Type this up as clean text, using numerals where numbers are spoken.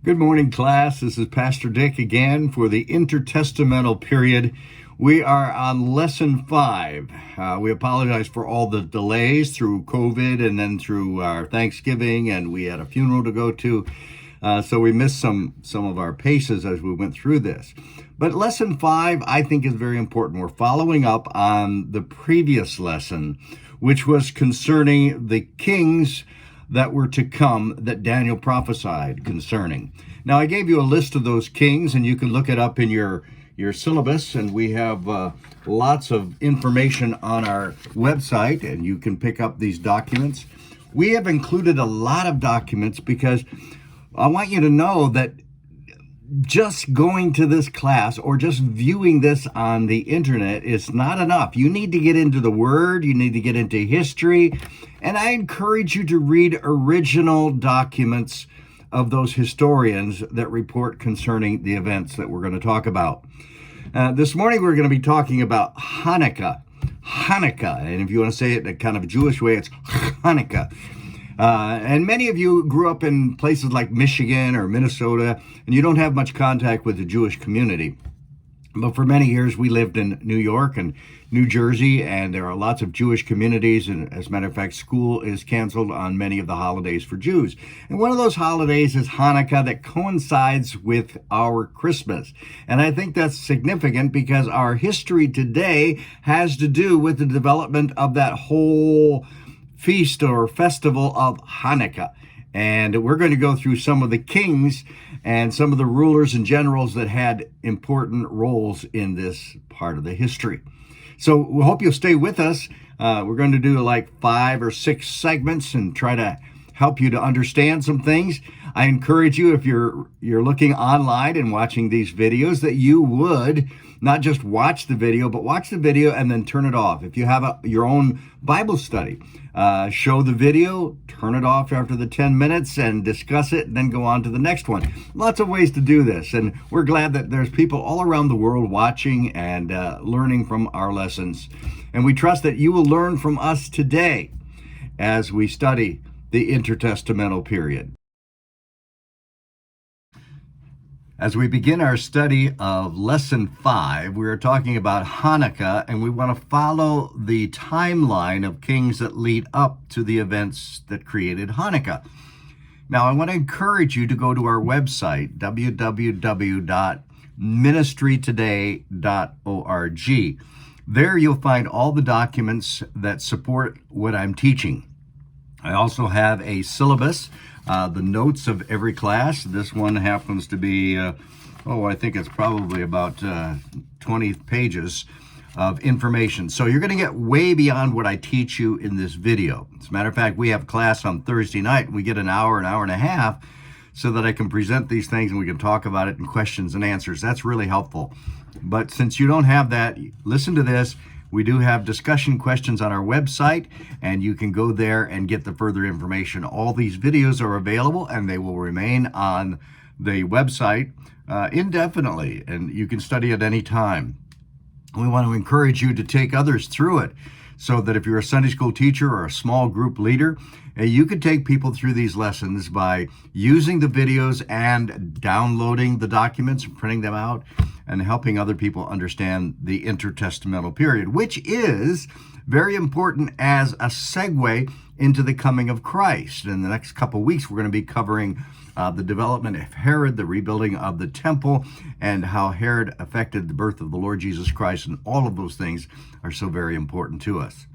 Good morning, class. This is Pastor Dick again for the intertestamental period. We are on Lesson 5. We apologize for all the delays through COVID and then through our Thanksgiving, and we had a funeral to go to. So we missed some of our paces as we went through this. But Lesson 5, I think, is very important. We're following up on the previous lesson, which was concerning the kings that were to come that Daniel prophesied concerning. Now, I gave you a list of those kings, and you can look it up in your syllabus, and we have lots of information on our website, and you can pick up these documents. We have included a lot of documents because I want you to know that just going to this class or just viewing this on the internet is not enough. You need to get into the Word, you need to get into history, and I encourage you to read original documents of those historians that report concerning the events that we're going to talk about. This morning we're going to be talking about Hanukkah. Hanukkah, and if you want to say it in a kind of Jewish way, it's Hanukkah. And many of you grew up in places like Michigan or Minnesota, and you don't have much contact with the Jewish community. But for many years, we lived in New York and New Jersey, and there are lots of Jewish communities. And as a matter of fact, school is canceled on many of the holidays for Jews. And one of those holidays is Hanukkah that coincides with our Christmas. And I think that's significant because our history today has to do with the development of that whole feast or festival of Hanukkah. And we're going to go through some of the kings and some of the rulers and generals that had important roles in this part of the history. So we hope you'll stay with us. We're going to do like 5 or 6 segments and try to help you to understand some things. I encourage you, if you're looking online and watching these videos, that you would not just watch the video, but watch the video and then turn it off. If you have your own Bible study, show the video, turn it off after the 10 minutes and discuss it, and then go on to the next one. Lots of ways to do this, and we're glad that there's people all around the world watching and learning from our lessons. And we trust that you will learn from us today as we study the intertestamental period. As we begin our study of Lesson 5, we are talking about Hanukkah, and we want to follow the timeline of kings that lead up to the events that created Hanukkah. Now, I want to encourage you to go to our website, www.ministrytoday.org. There you'll find all the documents that support what I'm teaching. I also have a syllabus, the notes of every class. This one happens to be, I think it's probably about 20 pages of information. So you're going to get way beyond what I teach you in this video. As a matter of fact, we have class on Thursday night, and we get an hour and a half so that I can present these things and we can talk about it in questions and answers. That's really helpful. But since you don't have that, listen to this. We do have discussion questions on our website, and you can go there and get the further information. All these videos are available, and they will remain on the website indefinitely, and you can study at any time. We want to encourage you to take others through it so that if you're a Sunday school teacher or a small group leader, you could take people through these lessons by using the videos and downloading the documents and printing them out and helping other people understand the intertestamental period, which is very important as a segue into the coming of Christ. In the next couple of weeks, we're going to be covering the development of Herod, the rebuilding of the temple, and how Herod affected the birth of the Lord Jesus Christ, and all of those things are so very important to us.